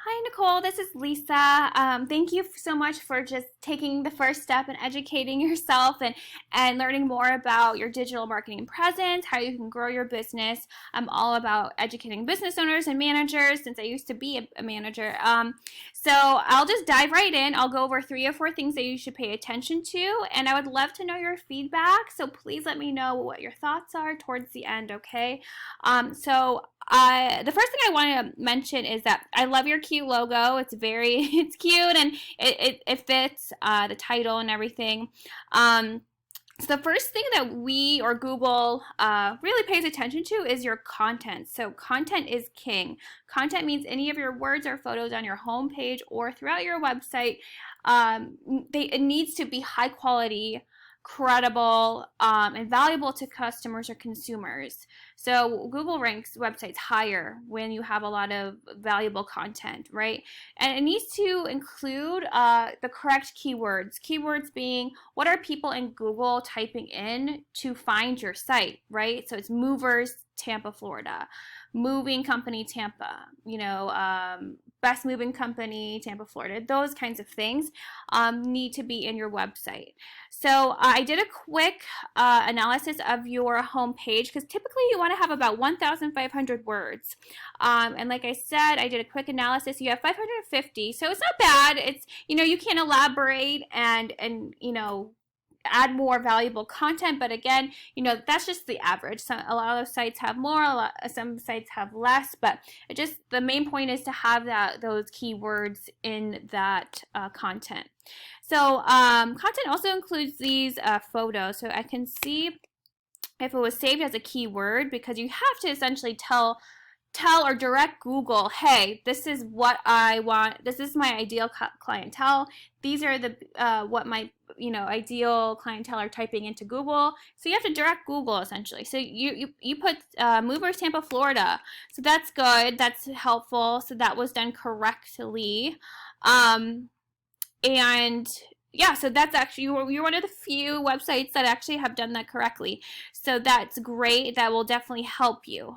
Hi, Nicole. This is Lisa. Thank you so much for just taking the first step and educating yourself and learning more about your digital marketing presence, how you can grow your business. I'm all about educating business owners and managers since I used to be a manager. So I'll just dive right in. I'll go over 3 or 4 things that you should pay attention to, and I would love to know your feedback. So please let me know what your thoughts are towards the end, okay? The first thing I want to mention is that I love your cute logo. It's it's cute and it fits the title and everything. So the first thing that we or Google really pays attention to is your content. So content is king. Content means any of your words or photos on your homepage or throughout your website. It needs to be high quality, credible, and valuable to customers or consumers. So Google ranks websites higher when you have a lot of valuable content, right? And it needs to include the correct keywords. Keywords being what are people in Google typing in to find your site, right? So it's movers, Tampa, Florida, moving company, Tampa, best moving company, Tampa, Florida. Those kinds of things need to be in your website. So I did a quick analysis of your homepage because typically you want to have about 1,500 words. And like I said, I did a quick analysis. You have 550, so it's not bad. It's you can elaborate and add more valuable content, but again, that's just the average. A lot of sites have more, some sites have less, but the main point is to have those keywords in that content. So content also includes these photos. So I can see if it was saved as a keyword because you have to essentially tell or direct Google, hey, this is what I want. This is my ideal clientele. These are what my ideal clientele are typing into Google. So you have to direct Google essentially. So you put movers Tampa, Florida. So that's good. That's helpful. So that was done correctly. And yeah, so that's actually you're one of the few websites that actually have done that correctly. So that's great. That will definitely help you.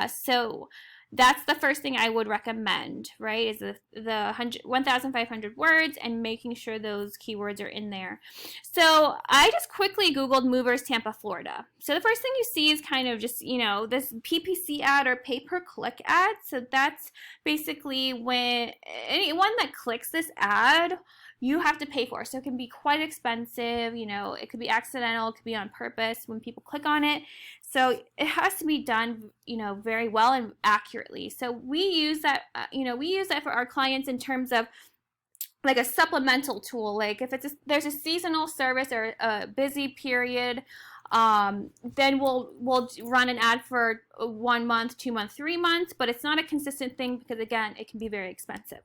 So that's the first thing I would recommend, right? Is the 1,500 words and making sure those keywords are in there. So I just quickly Googled movers Tampa, Florida. So the first thing you see is kind of just, this PPC ad or pay-per-click ad. So that's basically when anyone that clicks this ad, you have to pay for. So it can be quite expensive, it could be accidental, it could be on purpose when people click on it. So it has to be done, very well and accurately. So we use that, for our clients in terms of like a supplemental tool. Like if there's a seasonal service or a busy period, then we'll run an ad for 1 month, 2 months, 3 months, but it's not a consistent thing because again, it can be very expensive.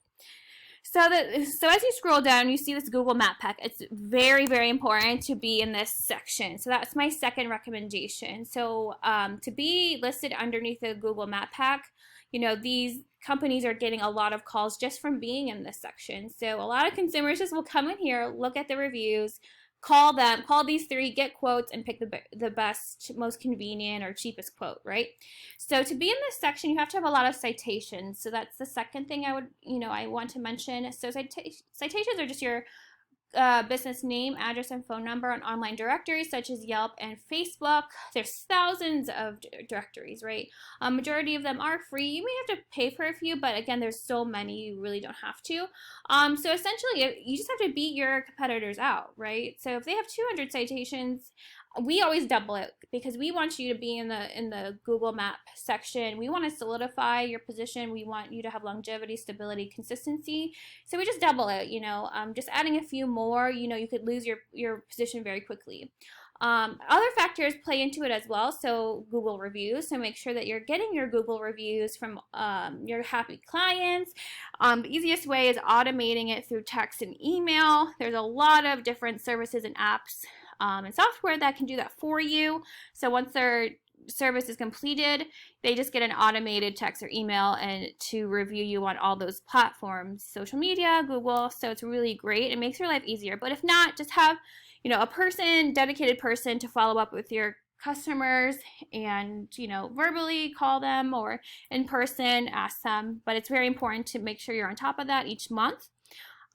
So as you scroll down, you see this Google Map Pack. It's very, very important to be in this section. So that's my second recommendation. So to be listed underneath the Google Map Pack, these companies are getting a lot of calls just from being in this section. So a lot of consumers just will come in here, look at the reviews, call these 3, get quotes, and pick the best, most convenient or cheapest quote, right? So to be in this section, you have to have a lot of citations. So that's the second thing I want to mention. So citations are just your business name, address, and phone number on online directories such as Yelp and Facebook. There's thousands of directories, right? Majority of them are free. You may have to pay for a few, but again, there's so many, you really don't have to. So essentially, you just have to beat your competitors out, right? So if they have 200 citations, we always double it because we want you to be in the Google Map section. We want to solidify your position. We want you to have longevity, stability, consistency. So we just double it, just adding a few more, you could lose your position very quickly. Other factors play into it as well. So Google reviews. So make sure that you're getting your Google reviews from your happy clients. The easiest way is automating it through text and email. There's a lot of different services and apps and software that can do that for you. So once their service is completed, they just get an automated text or email and to review you on all those platforms, social media, Google. So it's really great. It makes your life easier. But if not, just have a dedicated person to follow up with your customers and, you know, verbally call them or in person ask them. But it's very important to make sure you're on top of that each month.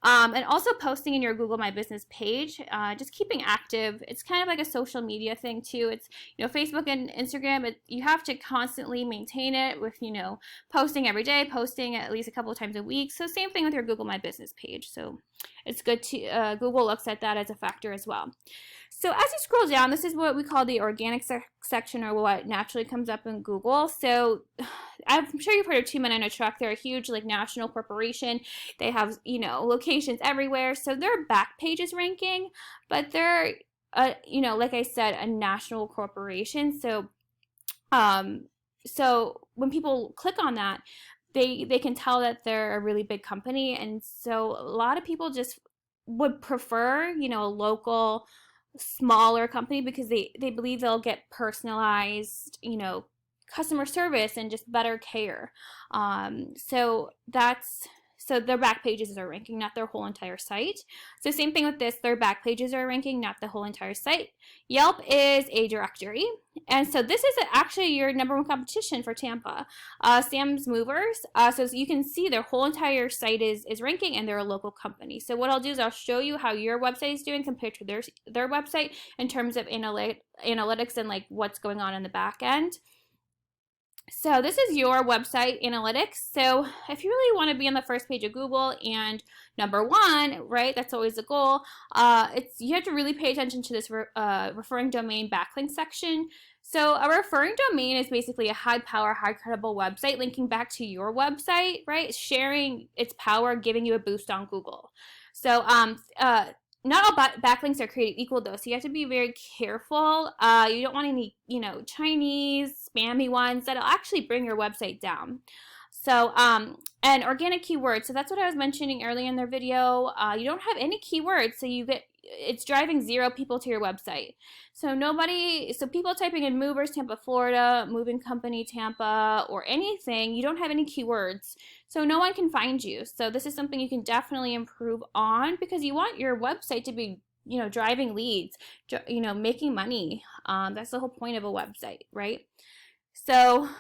And also posting in your Google My Business page, just keeping active. It's kind of like a social media thing too. It's, you know, Facebook and Instagram, you have to constantly maintain it with, you know, posting every day, posting at least a couple of times a week. So same thing with your Google My Business page. So it's good to, Google looks at that as a factor as well. So as you scroll down, this is what we call the organic section, or what naturally comes up in Google. So I'm sure you've heard of 2 Men and a Truck. They're a huge like national corporation. They have, you know, locations everywhere. So their back page is ranking, but they're, you know, like I said, a national corporation. So, so when people click on that, they can tell that they're a really big company. And so a lot of people just would prefer, you know, a local, smaller company because they believe they'll get personalized, you know, customer service and just better care. So their back pages are ranking, not their whole entire site. So same thing with this, their back pages are ranking, not the whole entire site. Yelp is a directory. And so this is actually your #1 competition for Tampa. Sam's Movers, so you can see their whole entire site is ranking, and they're a local company. So what I'll do is I'll show you how your website is doing compared to their website in terms of analytics and like what's going on in the back end. So this is your website analytics. So if you really want to be on the first page of Google and #1, right, that's always the goal, you have to really pay attention to this referring domain backlink section. So a referring domain is basically a high power, high credible website linking back to your website, right, sharing its power, giving you a boost on Google. So not all backlinks are created equal though, so you have to be very careful. You don't want any, you know, Chinese spammy ones that'll actually bring your website down. So and organic keywords, so that's what I was mentioning earlier in their video. You don't have any keywords, so it's driving 0 people to your website. So people typing in movers Tampa, Florida, moving company Tampa, or anything, you don't have any keywords. So no one can find you. So this is something you can definitely improve on, because you want your website to be, you know, driving leads, you know, making money. That's the whole point of a website, right? So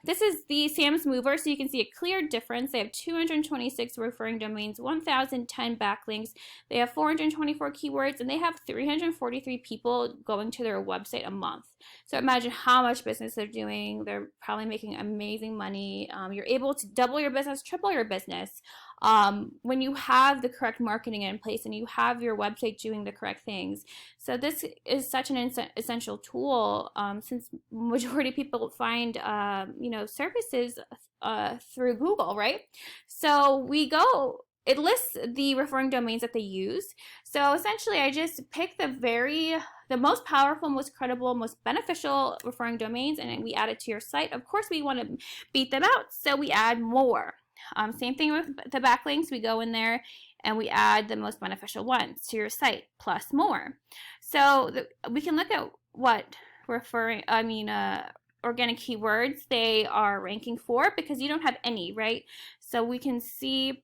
this is the Sam's Mover, so you can see a clear difference. They have 226 referring domains, 1,010 backlinks, they have 424 keywords, and they have 343 people going to their website a month. So imagine how much business they're doing. They're probably making amazing money. You're able to double your business, triple your business when you have the correct marketing in place and you have your website doing the correct things. So this is such an essential tool, since majority of people find you know, services through Google, right? So it lists the referring domains that they use. So essentially I just pick the most powerful, most credible, most beneficial referring domains, and we add it to your site. Of course we want to beat them out, so we add more. Same thing with the backlinks. We go in there and we add the most beneficial ones to your site plus more. So we can look at what organic keywords they are ranking for, because you don't have any, right? So we can see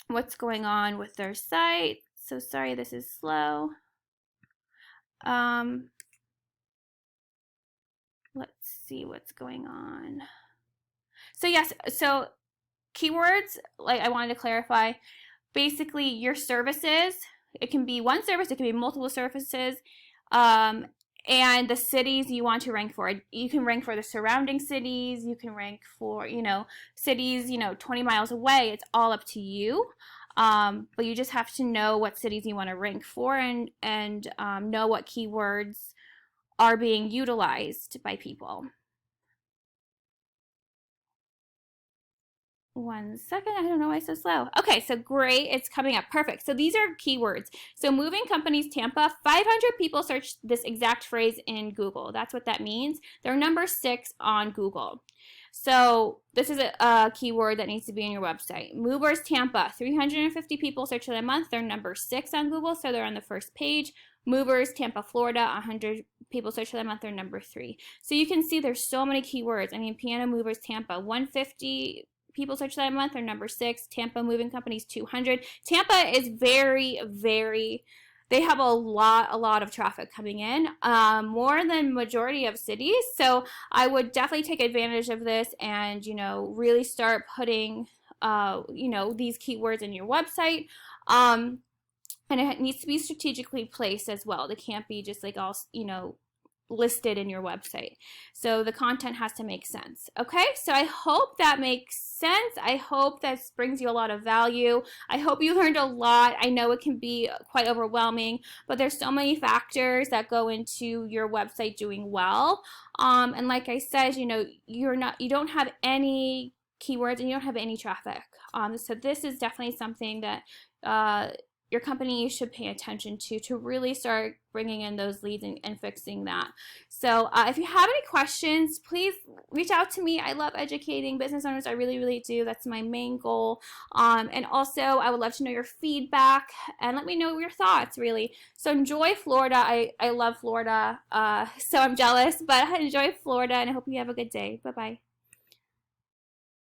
what's going on with their site. So sorry, this is slow. Let's see what's going on. So yes, so keywords, like I wanted to clarify, basically your services, it can be one service, it can be multiple services, and the cities you want to rank for. You can rank for the surrounding cities, you can rank for, you know, cities, you know, 20 miles away. It's all up to you. But you just have to know what cities you want to rank for, and know what keywords are being utilized by people. One second, I don't know why it's so slow. Okay, so great, it's coming up, perfect. So these are keywords. So moving companies Tampa, 500 people searched this exact phrase in Google. That's what that means. They're #6 on Google. So this is a keyword that needs to be in your website. Movers Tampa, 350 people searched it a month. They're #6 on Google, so they're on the first page. Movers Tampa, Florida, 100 people searched it a month. They're #3. So you can see there's so many keywords. I mean, piano movers Tampa, 150 people search that a month, are #6. Tampa moving companies, 200. Tampa is very, very they have a lot of traffic coming in, more than majority of cities. So I would definitely take advantage of this and, really start putting, these keywords in your website. And it needs to be strategically placed as well. They can't be just like all, listed in your website. So the content has to make sense. Okay, so I hope that makes sense. I hope that brings you a lot of value. I hope you learned a lot. I know it can be quite overwhelming, but there's so many factors that go into your website doing well. And like I said, you don't have any keywords and you don't have any traffic. So this is definitely something that your company should pay attention to really start bringing in those leads and fixing that. So if you have any questions, please reach out to me. I love educating business owners. I really, really do. That's my main goal. And also, I would love to know your feedback and let me know your thoughts, really. So enjoy Florida. I love Florida, so I'm jealous, but enjoy Florida, and I hope you have a good day. Bye-bye.